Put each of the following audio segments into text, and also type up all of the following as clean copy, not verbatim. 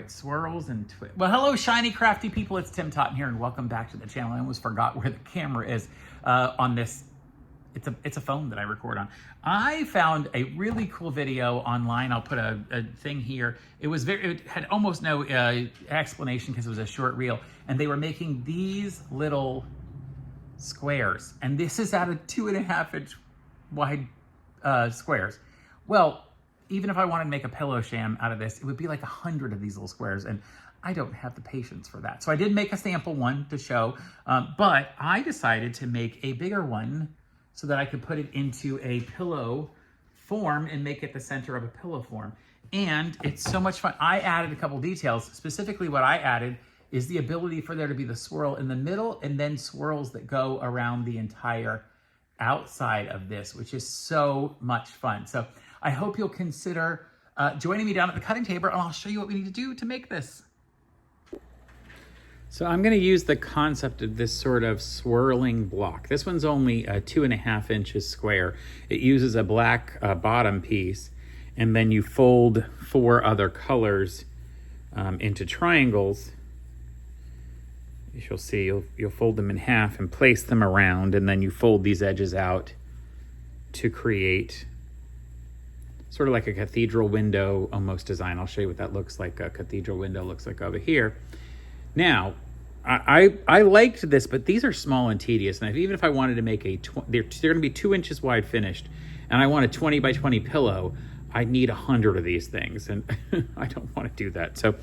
right, swirls and well, hello, Shiny Crafty People. It's Tim Totten here, and welcome back to the channel. I almost forgot where the camera is on this. It's a phone that I record on. I found a really cool video online. I'll put a thing here. It had almost no explanation because it was a short reel, and they were making these little squares, and this is out of 2.5-inch wide squares. Well, even if I wanted to make a pillow sham out of this, it would be like 100 of these little squares, and I don't have the patience for that. So I did make a sample one to show, but I decided to make a bigger one so that I could put it into a pillow form and make it the center of a pillow form. And it's so much fun. I added a couple details. Specifically, what I added is the ability for there to be the swirl in the middle and then swirls that go around the entire outside of this, which is so much fun. So I hope you'll consider joining me down at the cutting table, and I'll show you what we need to do to make this. So I'm going to use the concept of this sort of swirling block. This one's only 2.5 inches square. It uses a black bottom piece, and then you fold 4 other colors into triangles. You'll see, you'll fold them in half and place them around, and then you fold these edges out to create sort of like a cathedral window almost design. I'll show you what that looks like. A cathedral window looks like over here. Now, I liked this, but these are small and tedious. And even if I wanted to make they're going to be 2 inches wide finished, and I want a 20 by 20 pillow, I'd need 100 of these things, and I don't want to do that. So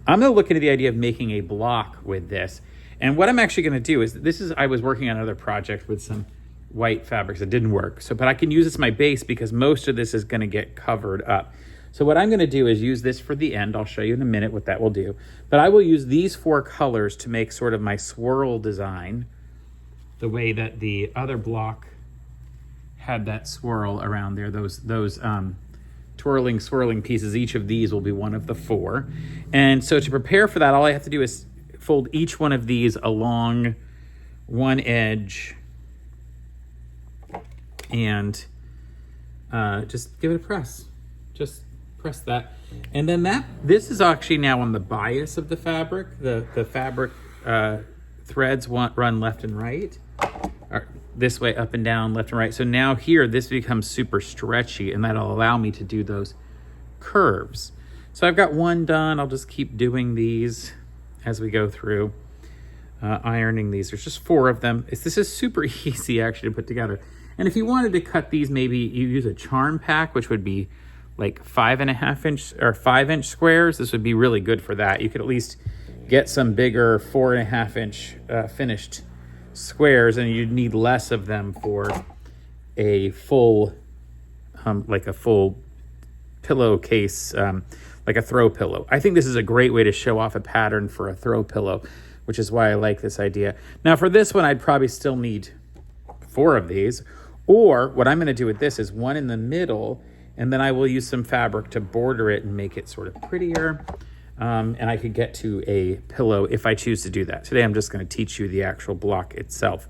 I'm going to look into the idea of making a block with this. And what I'm actually going to do is, I was working on another project with some white fabrics that didn't work. But I can use this as my base because most of this is going to get covered up. So what I'm going to do is use this for the end. I'll show you in a minute what that will do. But I will use these 4 colors to make sort of my swirl design, the way that the other block had that swirl around there. Those twirling, swirling pieces. Each of these will be one of the 4. And so to prepare for that, all I have to do is fold each one of these along one edge and just give it a press. Just press that. And then this is actually now on the bias of the fabric. The fabric threads run left and right, or this way, up and down, left and right. So now here, this becomes super stretchy, and that'll allow me to do those curves. So I've got one done. I'll just keep doing these as we go through, ironing these. There's just 4 of them. This is super easy actually to put together. And if you wanted to cut these, maybe you use a charm pack, which would be like 5.5 inch or 5-inch squares. This would be really good for that. You could at least get some bigger 4.5 inch finished squares, and you'd need less of them for a full, like a full pillowcase, like a throw pillow. I think this is a great way to show off a pattern for a throw pillow, which is why I like this idea. Now for this one, I'd probably still need 4 of these, or what I'm going to do with this is one in the middle, and then I will use some fabric to border it and make it sort of prettier. And I could get to a pillow if I choose to do that. Today, I'm just going to teach you the actual block itself.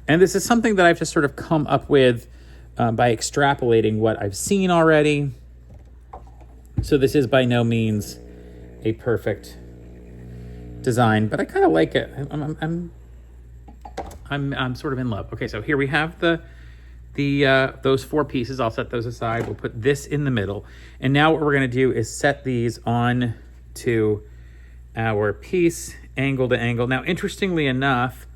And this is something that I've just sort of come up with by extrapolating what I've seen already. So this is by no means a perfect design, but I kind of like it. I'm sort of in love. Okay, so here we have those 4 pieces. I'll set those aside. We'll put this in the middle. And now what we're going to do is set these on to our piece, angle to angle. Now, interestingly enough,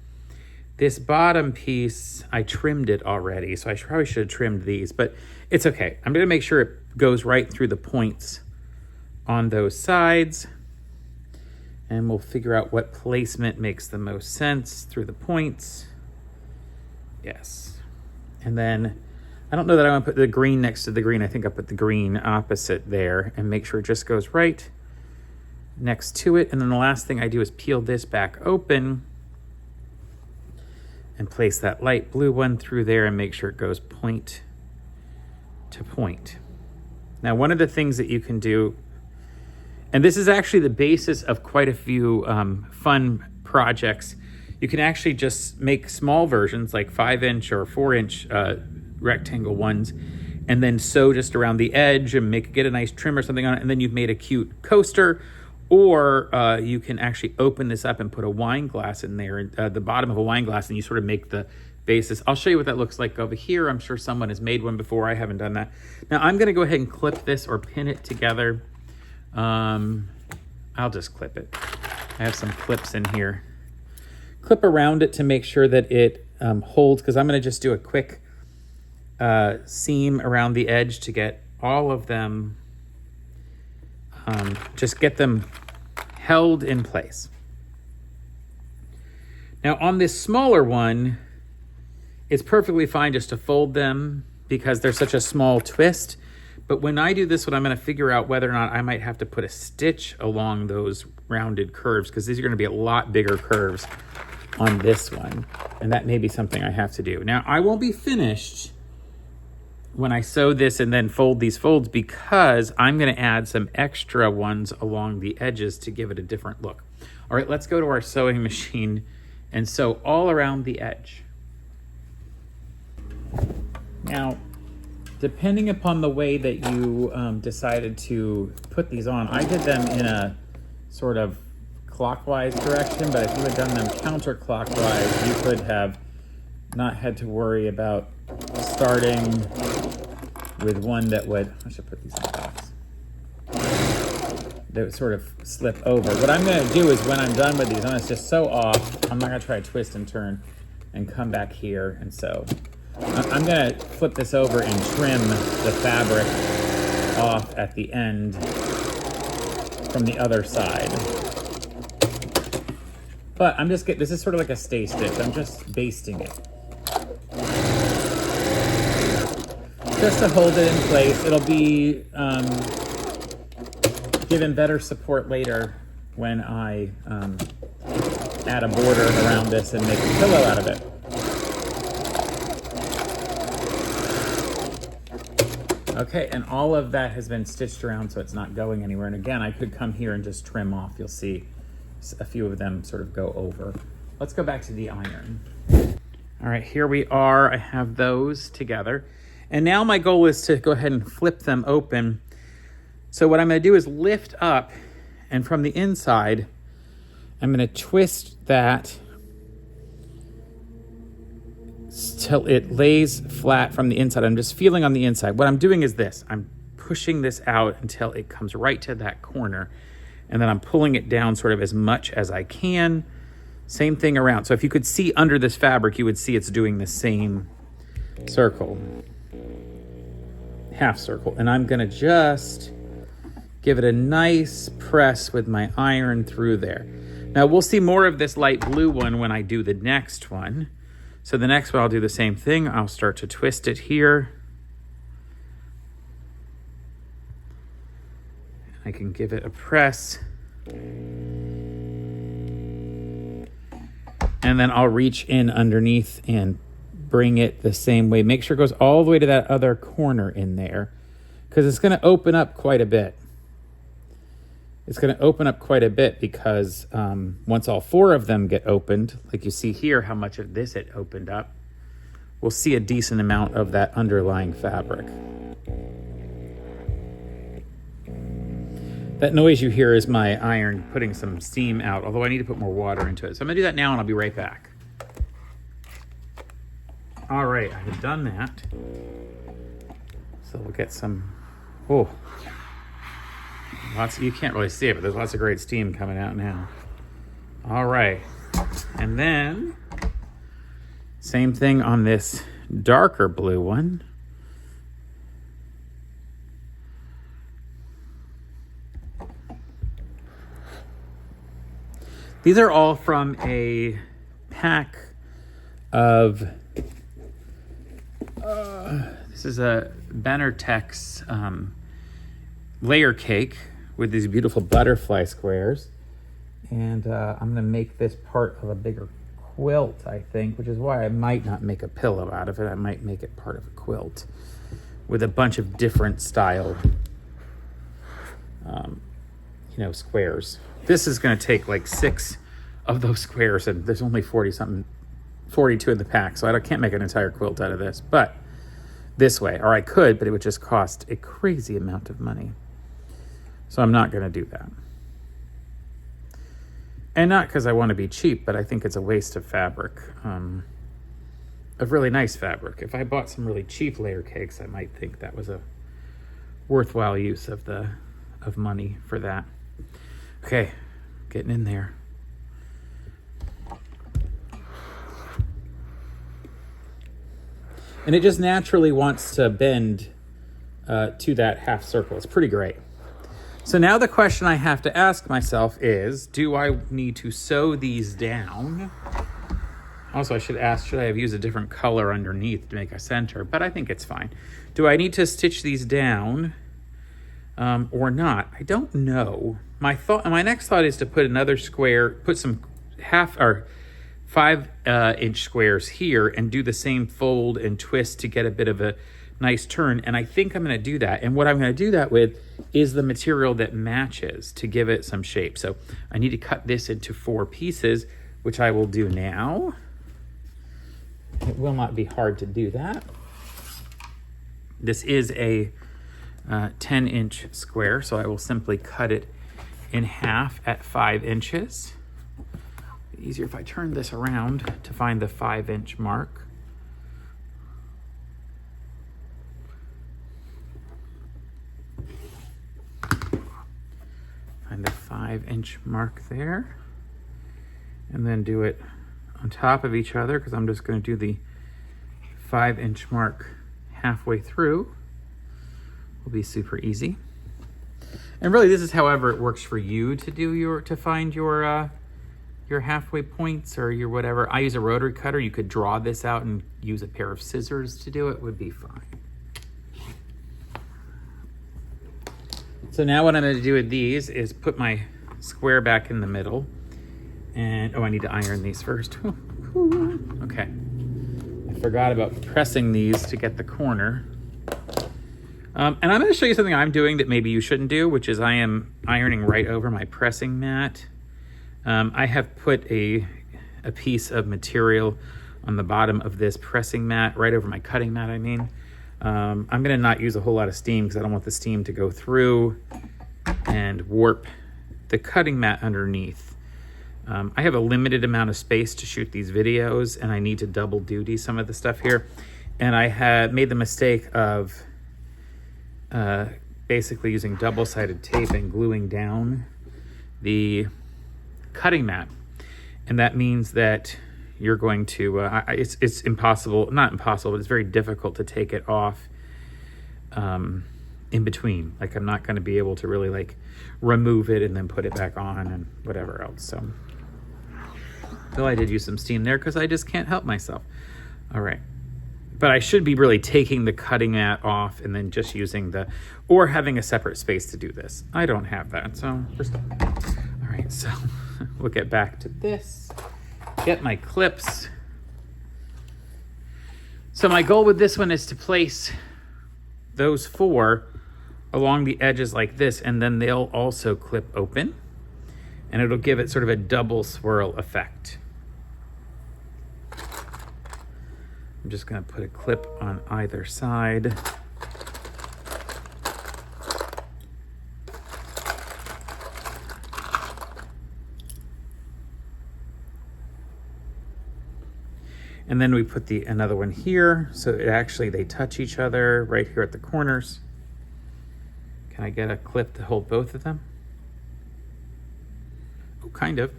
this bottom piece, I trimmed it already, so I probably should have trimmed these, but it's okay. I'm going to make sure it goes right through the points on those sides, and we'll figure out what placement makes the most sense through the points. Yes. And then I don't know that I want to put the green next to the green. I think I'll put the green opposite there and make sure it just goes right next to it. And then the last thing I do is peel this back open and place that light blue one through there and make sure it goes point to point. Now, one of the things that you can do, and this is actually the basis of quite a few fun projects, you can actually just make small versions like 5-inch or 4-inch rectangle ones, and then sew just around the edge and get a nice trim or something on it, and then you've made a cute coaster Or you can actually open this up and put a wine glass in there, the bottom of a wine glass, and you sort of make the basis. I'll show you what that looks like over here. I'm sure someone has made one before. I haven't done that. Now I'm going to go ahead and clip this or pin it together. I'll just clip it. I have some clips in here. Clip around it to make sure that it holds, because I'm going to just do a quick seam around the edge to get all of them, just get them held in place. Now on this smaller one, it's perfectly fine just to fold them because they're such a small twist. But when I do this one, I'm going to figure out whether or not I might have to put a stitch along those rounded curves, because these are going to be a lot bigger curves on this one. And that may be something I have to do. Now, I won't be finished when I sew this and then fold these folds, because I'm going to add some extra ones along the edges to give it a different look. All right, let's go to our sewing machine and sew all around the edge. Now, depending upon the way that you decided to put these on, I did them in a sort of clockwise direction, but if you had done them counterclockwise, you could have not had to worry about starting with one that would, I should put these in the box, that would sort of slip over. What I'm going to do is when I'm done with these, I'm going to just sew off. I'm not going to try to twist and turn and come back here and sew. I'm going to flip this over and trim the fabric off at the end from the other side. But I'm just getting, this is sort of like a stay stitch. I'm just basting it. Just to hold it in place. It'll be given better support later when I add a border around this and make a pillow out of it. Okay, and all of that has been stitched around so it's not going anywhere. And again, I could come here and just trim off. You'll see a few of them sort of go over. Let's go back to the iron. All right, here we are. I have those together. And now my goal is to go ahead and flip them open. So what I'm going to do is lift up, and from the inside, I'm going to twist that till it lays flat from the inside. I'm just feeling on the inside. What I'm doing is this. I'm pushing this out until it comes right to that corner, and then I'm pulling it down sort of as much as I can. Same thing around. So if you could see under this fabric, you would see it's doing the same circle, half circle. And I'm going to just give it a nice press with my iron through there. Now we'll see more of this light blue one when I do the next one. So the next one, I'll do the same thing. I'll start to twist it here. I can give it a press. And then I'll reach in underneath and bring it the same way. Make sure it goes all the way to that other corner in there, because it's going to open up quite a bit. It's going to open up quite a bit because once all four of them get opened, like you see here how much of this it opened up, we'll see a decent amount of that underlying fabric. That noise you hear is my iron putting some steam out, although I need to put more water into it. So I'm going to do that now and I'll be right back. All right, I have done that. So we'll get some, oh, lots, you can't really see it, but there's lots of great steam coming out now. All right, and then same thing on this darker blue one. These are all from a pack of, this is a Benartex layer cake with these beautiful butterfly squares. And I'm going to make this part of a bigger quilt, I think, which is why I might not make a pillow out of it. I might make it part of a quilt with a bunch of different style, squares. This is going to take like 6 of those squares, and there's only 42 in the pack, so I can't make an entire quilt out of this. But this way, or I could, but it would just cost a crazy amount of money. So I'm not going to do that. And not because I want to be cheap, but I think it's a waste of fabric, of really nice fabric. If I bought some really cheap layer cakes, I might think that was a worthwhile use of money for that. Okay, getting in there. And it just naturally wants to bend to that half circle. It's pretty great. So now the question I have to ask myself is, do I need to sew these down? Also, I should ask, should I have used a different color underneath to make a center? But I think it's fine. Do I need to stitch these down or not? I don't know. My next thought is to put another square, put some 5-inch squares here and do the same fold and twist to get a bit of a nice turn. And I think I'm going to do that. And what I'm going to do that with is the material that matches to give it some shape. So I need to cut this into 4 pieces, which I will do now. It will not be hard to do that. This is a 10-inch square, so I will simply cut it in half at 5 inches. Easier if I turn this around to find the 5-inch mark. Find the 5-inch mark there, and then do it on top of each other, because I'm just going to do the 5-inch mark halfway through. Will be super easy. And really, this is however it works for you to do to find your halfway points or your whatever. I use a rotary cutter. You could draw this out and use a pair of scissors to do it. Would be fine. So now what I'm going to do with these is put my square back in the middle. And, oh, I need to iron these first. Okay. I forgot about pressing these to get the corner. And I'm going to show you something I'm doing that maybe you shouldn't do, which is I am ironing right over my pressing mat. I have put a piece of material on the bottom of this pressing mat, right over my cutting mat, I mean. I'm going to not use a whole lot of steam because I don't want the steam to go through and warp the cutting mat underneath. I have a limited amount of space to shoot these videos, and I need to double duty some of the stuff here. And I had made the mistake of basically using double-sided tape and gluing down the cutting mat. And that means that you're going to, it's impossible, not impossible, but it's very difficult to take it off in between. Like, I'm not going to be able to really like remove it and then put it back on and whatever else. So, though I did use some steam there because I just can't help myself. All right. But I should be really taking the cutting mat off and then just using or having a separate space to do this. I don't have that, so we're stuck. All right, so we'll get back to this. Get my clips. So my goal with this one is to place those 4 along the edges like this, and then they'll also clip open, and it'll give it sort of a double swirl effect. I'm just going to put a clip on either side. And then we put another one here, so they touch each other right here at the corners. Can I get a clip to hold both of them? Oh, kind of.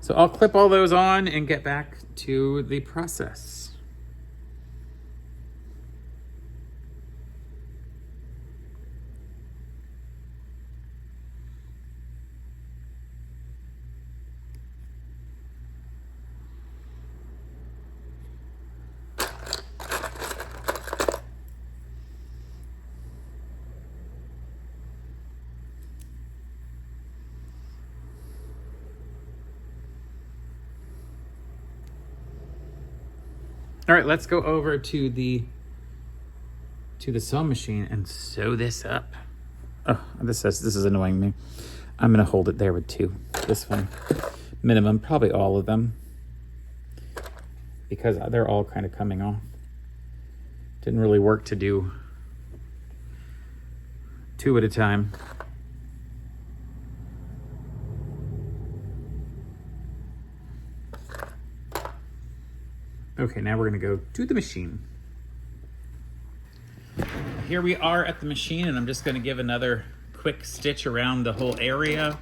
So I'll clip all those on and get back to the process. All right, let's go over to the sewing machine and sew this up. Oh, this is annoying me. I'm gonna hold it there with 2. This one, minimum, probably all of them, because they're all kind of coming off. Didn't really work to do 2 at a time. Okay, now we're gonna go to the machine. Here we are at the machine, and I'm just gonna give another quick stitch around the whole area,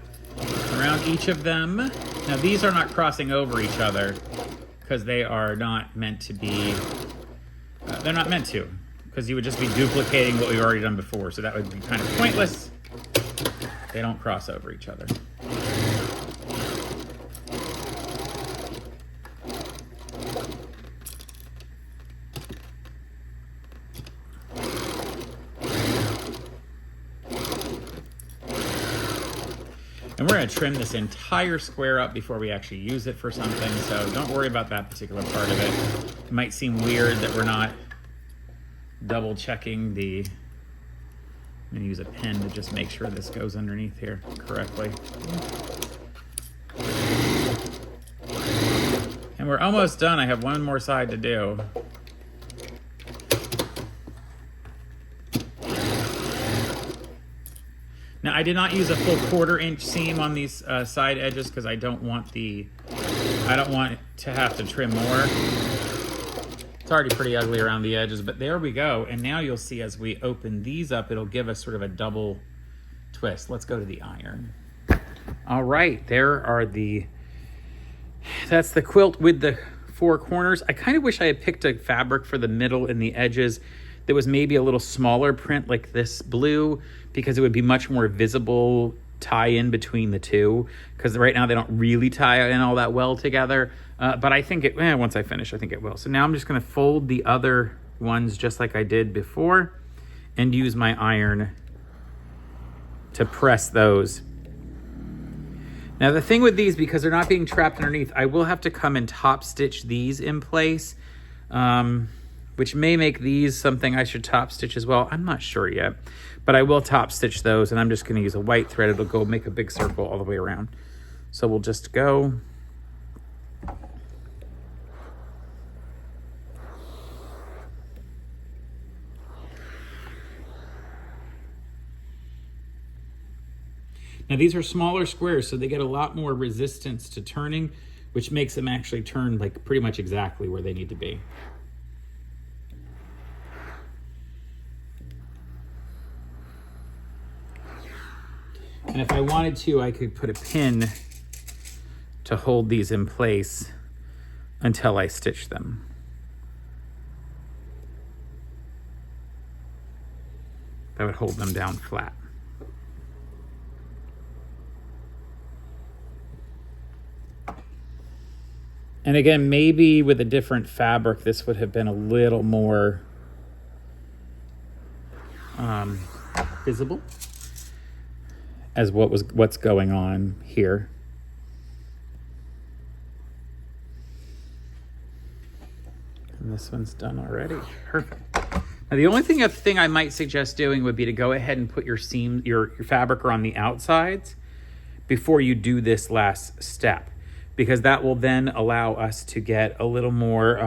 around each of them. Now these are not crossing over each other because they are not meant to be, they're not meant to, because you would just be duplicating what we've already done before, so that would be kind of pointless. They don't cross over each other. And we're going to trim this entire square up before we actually use it for something, so don't worry about that particular part of it. It might seem weird that we're not double checking the... I'm going to use a pen to just make sure this goes underneath here correctly. And we're almost done. I have one more side to do. Now, I did not use a full 1/4 inch seam on these side edges because I don't want to have to trim more. It's already pretty ugly around the edges, but there we go. And now you'll see as we open these up, it'll give us sort of a double twist. Let's go to the iron. All right, that's the quilt with the 4 corners. I kind of wish I had picked a fabric for the middle and the edges that was maybe a little smaller print like this blue, because it would be much more visible tie in between the two, because right now they don't really tie in all that well together. But I think once I finish, I think it will. So now I'm just going to fold the other ones just like I did before and use my iron to press those. Now the thing with these, because they're not being trapped underneath, I will have to come and top stitch these in place, which may make these something I should top stitch as well. I'm not sure yet, but I will top stitch those, and I'm just gonna use a white thread. It'll go make a big circle all the way around. So we'll just go. Now these are smaller squares, so they get a lot more resistance to turning, which makes them actually turn like pretty much exactly where they need to be. And if I wanted to, I could put a pin to hold these in place until I stitch them. That would hold them down flat. And again, maybe with a different fabric, this would have been a little more visible as what's going on here. And this one's done already. Perfect. Now the only thing I might suggest doing would be to go ahead and put your seam, your fabric on the outsides before you do this last step, because that will then allow us to get a little more,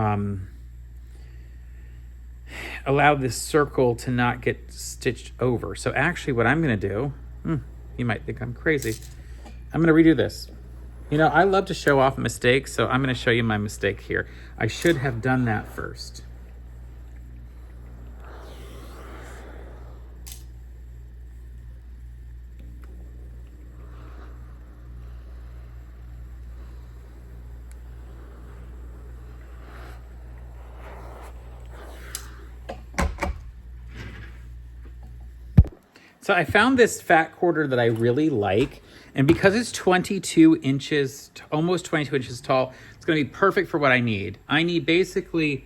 allow this circle to not get stitched over. So actually what I'm gonna do, you might think I'm crazy, I'm gonna redo this. You know, I love to show off mistakes, so I'm gonna show you my mistake here. I should have done that first. So I found this fat quarter that I really like, and because it's 22 inches, almost 22 inches tall, it's gonna be perfect for what I need. I need basically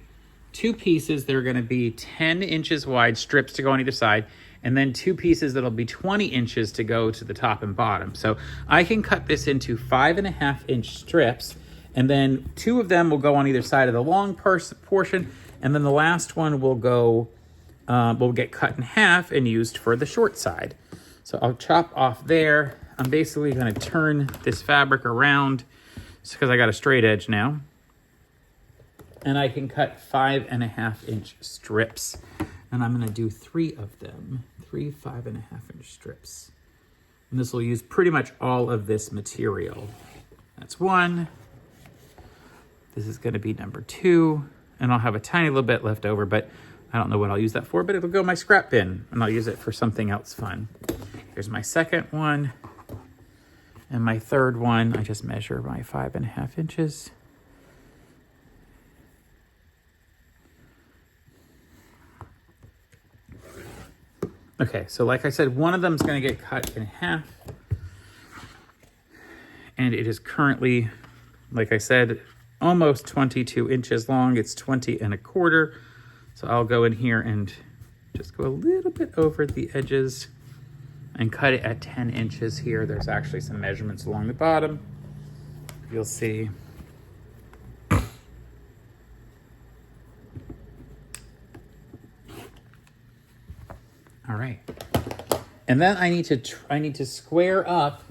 2 pieces that are gonna be 10 inches wide, strips to go on either side, and then 2 pieces that'll be 20 inches to go to the top and bottom. So I can cut this into 5.5 inch strips, and then 2 of them will go on either side of the long portion, and then the last one will go will get cut in half and used for the short side. So I'll chop off there. I'm basically going to turn this fabric around just because I got a straight edge now. And I can cut 5.5 inch strips. And I'm gonna do 3 of them, 3 5.5-inch strips. And this will use pretty much all of this material. That's 1. This is gonna be number 2. And I'll have a tiny little bit left over, but I don't know what I'll use that for, but it'll go in my scrap bin and I'll use it for something else fun. Here's my second one. And my third one, I just measure my 5.5 inches. Okay, so like I said, one of them is going to get cut in half. And it is currently, like I said, almost 22 inches long. It's 20 1/4. So I'll go in here and just go a little bit over the edges and cut it at 10 inches here. There's actually some measurements along the bottom. You'll see. All right. And then I need to square up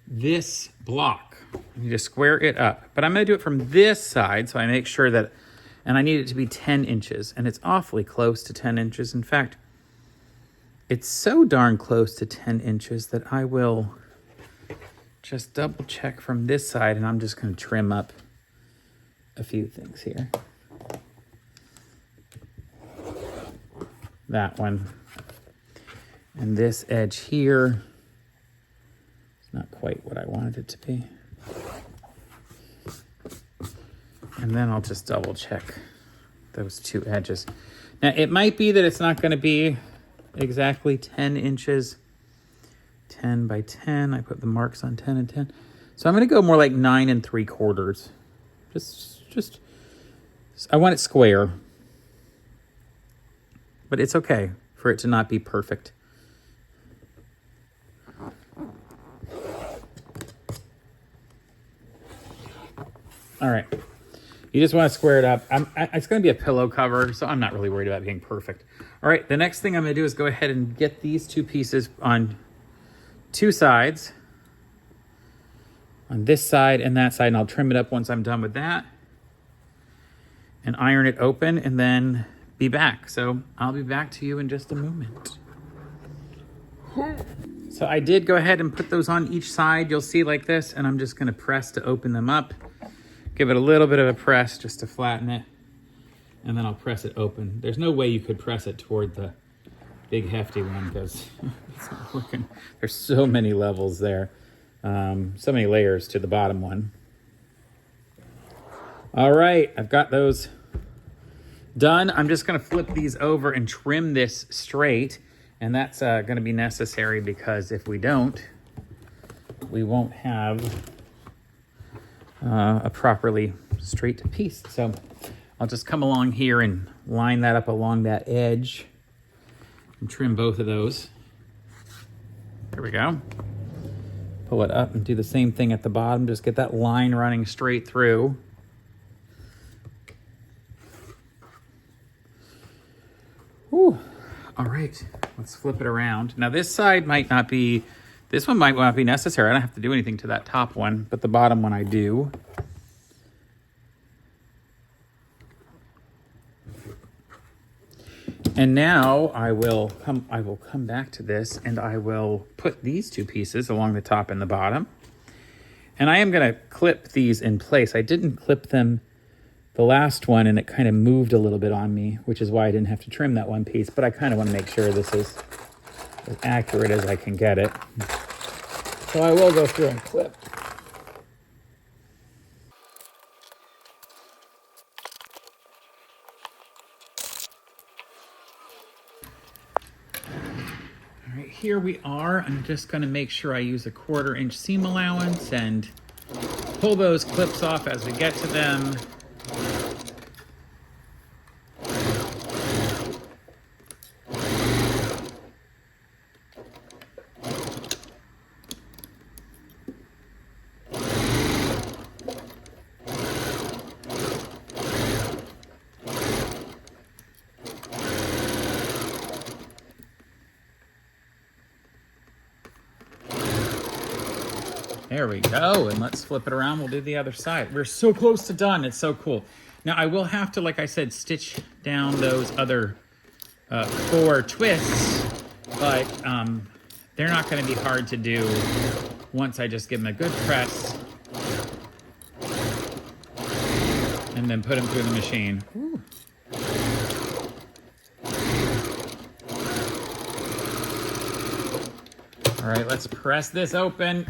this block. I need to square it up. But I'm going to do it from this side so I make sure that, and I need it to be 10 inches. And it's awfully close to 10 inches. In fact, it's so darn close to 10 inches that I will just double check from this side, and I'm just going to trim up a few things here. That one. And this edge here is not quite what I wanted it to be. And then I'll just double check those 2 edges. Now, it might be that it's not going to be exactly 10 inches, 10 by 10. I put the marks on 10 and 10. So I'm going to go more like 9 3/4. Just, I want it square. But it's okay for it to not be perfect. All right. You just want to square it up. It's going to be a pillow cover, so I'm not really worried about being perfect. All right, the next thing I'm going to do is go ahead and get these 2 pieces on 2 sides. On this side and that side, and I'll trim it up once I'm done with that. And iron it open, and then be back. So I'll be back to you in just a moment. So I did go ahead and put those on each side. You'll see like this, and I'm just going to press to open them up. Give it a little bit of a press just to flatten it, and then I'll press it open. There's no way you could press it toward the big hefty one because it's not working. There's so many levels there, so many layers to the bottom one. All right, I've got those done. I'm just going to flip these over and trim this straight, and that's going to be necessary because if we don't, we won't have a properly straight piece. So I'll just come along here and line that up along that edge and trim both of those. There we go. Pull it up and do the same thing at the bottom. Just get that line running straight through. Whew. All right, let's flip it around. Now this side might not be, this one might not be necessary. I don't have to do anything to that top one, but the bottom one I do. And now I will come back to this, and I will put these 2 pieces along the top and the bottom. And I am going to clip these in place. I didn't clip them the last one, and it kind of moved a little bit on me, which is why I didn't have to trim that one piece, but I kind of want to make sure this is as accurate as I can get it. So I will go through and clip. All right, here we are. I'm just going to make sure I use a 1/4 inch seam allowance and pull those clips off as we get to them. There we go, and let's flip it around. We'll do the other side. We're so close to done. It's so cool. Now I will have to, like I said, stitch down those other 4 twists, but they're not going to be hard to do once I just give them a good press and then put them through the machine. Ooh. All right, let's press this open.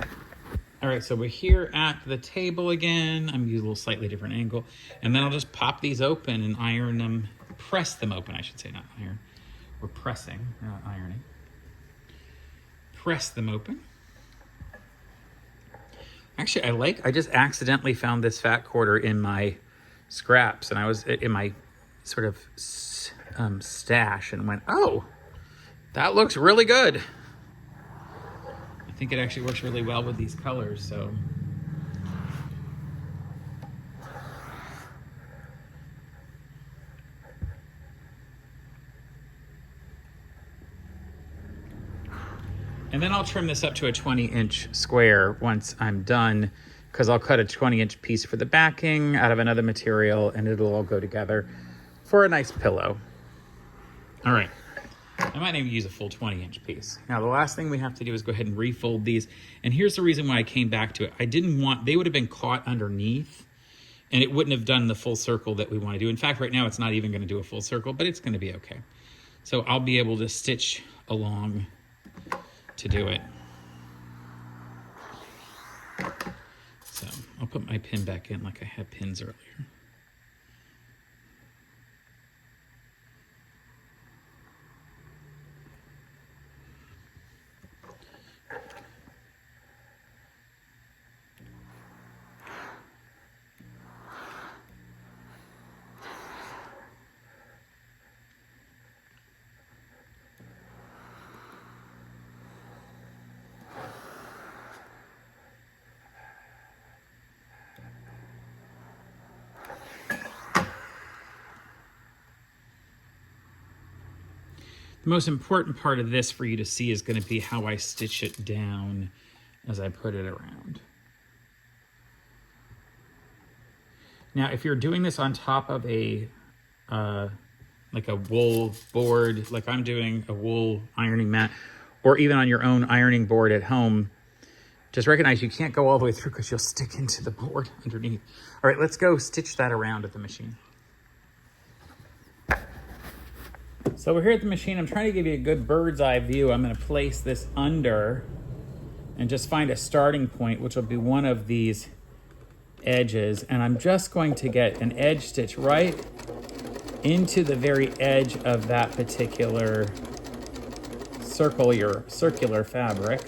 All right, so we're here at the table again. I'm using a little slightly different angle. And then I'll just pop these open and iron them, press them open, I should say, not iron. We're pressing, not ironing. Press them open. Actually, I just accidentally found this fat quarter in my scraps, and I was in my sort of stash and went, oh, that looks really good. I think it actually works really well with these colors, so. And then I'll trim this up to a 20-inch square once I'm done, because I'll cut a 20-inch piece for the backing out of another material, and it'll all go together for a nice pillow. All right. I might even use a full 20-inch piece. Now, the last thing we have to do is go ahead and refold these. And here's the reason why I came back to it. I didn't want, they would have been caught underneath, and it wouldn't have done the full circle that we want to do. In fact, right now, it's not even going to do a full circle, but it's going to be okay. So I'll be able to stitch along to do it. So I'll put my pin back in like I had pins earlier. The most important part of this for you to see is going to be how I stitch it down as I put it around. Now, if you're doing this on top of a like a wool board, like I'm doing a wool ironing mat, or even on your own ironing board at home, just recognize you can't go all the way through because you'll stick into the board underneath. All right, let's go stitch that around at the machine. So we're here at the machine. I'm trying to give you a good bird's eye view. I'm going to place this under and just find a starting point, which will be one of these edges. And I'm just going to get an edge stitch right into the very edge of that particular circular fabric.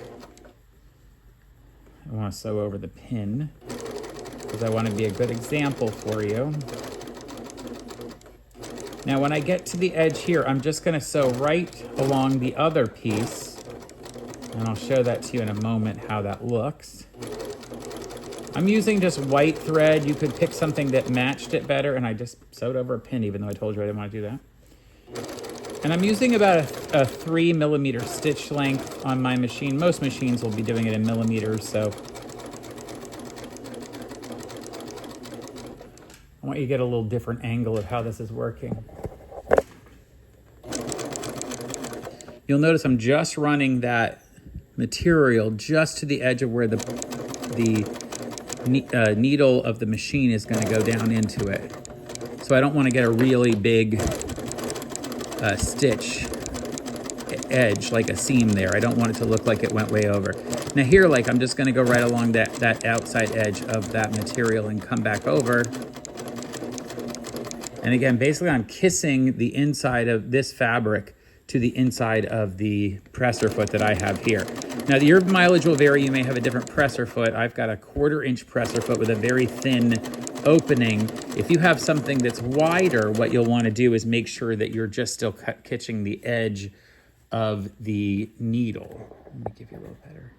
I want to sew over the pin because I want to be a good example for you. Now, when I get to the edge here, I'm just going to sew right along the other piece, and I'll show that to you in a moment how that looks. I'm using just white thread. You could pick something that matched it better, and I just sewed over a pin, even though I told you I didn't want to do that. And I'm using about a 3mm stitch length on my machine. Most machines will be doing it in millimeters, so I want you to get a little different angle of how this is working. You'll notice I'm just running that material just to the edge of where the needle of the machine is going to go down into it. So I don't want to get a really big stitch edge, like a seam there. I don't want it to look like it went way over. Now here, like, I'm just going to go right along that outside edge of that material and come back over. And again, basically I'm kissing the inside of this fabric to the inside of the presser foot that I have here. Now, your mileage will vary. You may have a different presser foot. I've got a 1/4-inch presser foot with a very thin opening. If you have something that's wider, what you'll want to do is make sure that you're just still catching the edge of the needle. Let me give you a little better.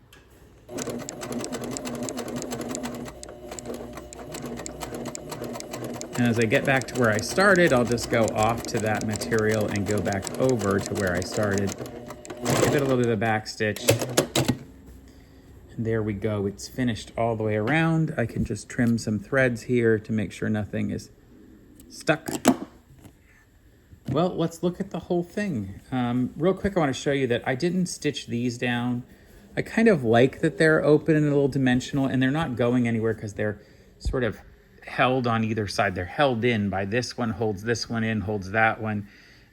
And as I get back to where I started, I'll just go off to that material and go back over to where I started. Give it a little bit of back stitch. And there we go. It's finished all the way around. I can just trim some threads here to make sure nothing is Stuck. Well, let's look at the whole thing. Real quick, I want to show you that I didn't stitch these down. I kind of like that they're open and a little dimensional, and they're not going anywhere because they're sort of held on either side. They're held in by this one holds this one in, holds that one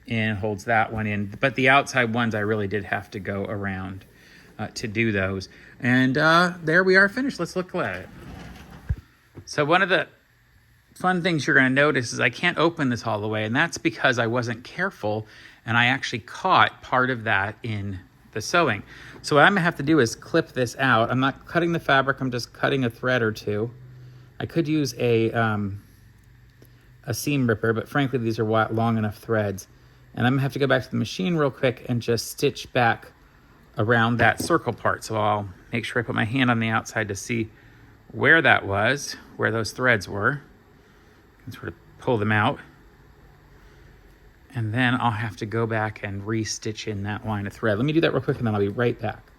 in, holds that one in. But the outside ones, I really did have to go around to do those. And there we are finished. Let's look at it. So one of the fun things you're going to notice is I can't open this all the way, and that's because I wasn't careful and I actually caught part of that in the sewing. So what I'm gonna have to do is clip this out. I'm not cutting the fabric, I'm just cutting a thread or two. I could use a seam ripper, but frankly these are long enough threads. And I'm gonna have to go back to the machine real quick and just stitch back around that circle part. So I'll make sure I put my hand on the outside to see where that was, where those threads were. And sort of pull them out. And then I'll have to go back and re-stitch in that line of thread. Let me do that real quick and then I'll be right back.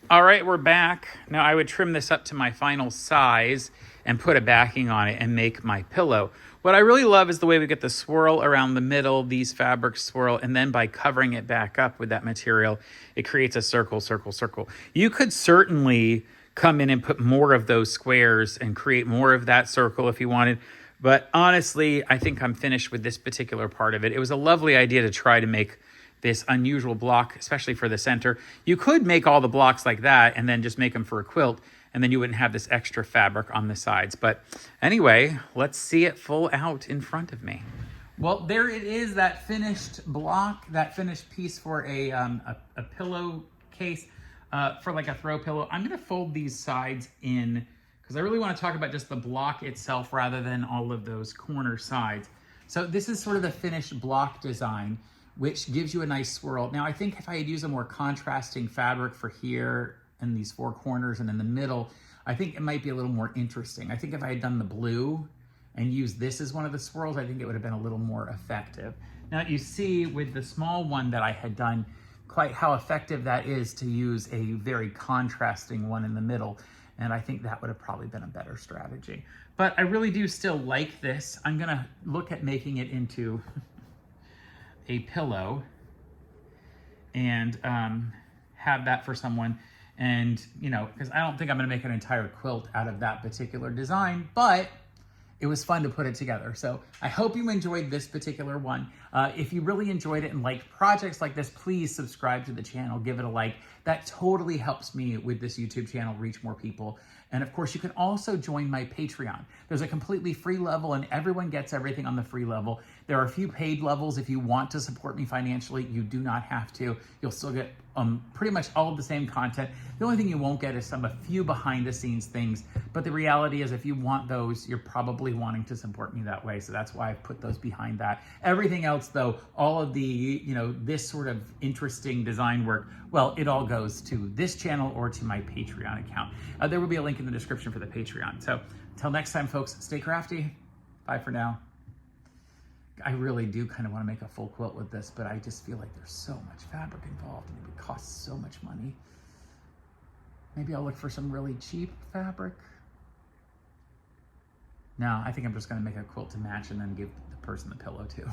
All right, we're back. Now I would trim this up to my final size and put a backing on it and make my pillow. What I really love is the way we get the swirl around the middle, these fabrics swirl, and then by covering it back up with that material, it creates a circle, circle, circle. You could certainly come in and put more of those squares and create more of that circle if you wanted. But honestly, I think I'm finished with this particular part of it. It was a lovely idea to try to make this unusual block, especially for the center. You could make all the blocks like that and then just make them for a quilt, and then you wouldn't have this extra fabric on the sides. But anyway, let's see it full out in front of me. Well, there it is, that finished block, that finished piece for a pillow case. For like a throw pillow. I'm gonna fold these sides in because I really want to talk about just the block itself rather than all of those corner sides. So this is sort of the finished block design, which gives you a nice swirl. Now I think if I had used a more contrasting fabric for here and these four corners and in the middle, I think it might be a little more interesting. I think if I had done the blue and used this as one of the swirls, I think it would have been a little more effective. Now you see with the small one that I had done, quite how effective that is to use a very contrasting one in the middle. And I think that would have probably been a better strategy. But I really do still like this. I'm gonna look at making it into a pillow and have that for someone. And, you know, because I don't think I'm gonna make an entire quilt out of that particular design, but it was fun to put it together. So I hope you enjoyed this particular one. If you really enjoyed it and liked projects like this, please subscribe to the channel, give it a like. That totally helps me with this YouTube channel reach more people. And of course, you can also join my Patreon. There's a completely free level and everyone gets everything on the free level. There are a few paid levels. If you want to support me financially, you do not have to. You'll still get pretty much all of the same content. The only thing you won't get is a few behind the scenes things. But the reality is if you want those, you're probably wanting to support me that way. So that's why I've put those behind that. Everything else though, all of the, you know, this sort of interesting design work, well, it all goes to this channel or to my Patreon account. There will be a link in the description for the Patreon. So until next time, folks, stay crafty. Bye for now. I really do kind of want to make a full quilt with this, but I just feel like there's so much fabric involved and it would cost so much money. Maybe I'll look for some really cheap fabric. No, I think I'm just going to make a quilt to match and then give the person the pillow too.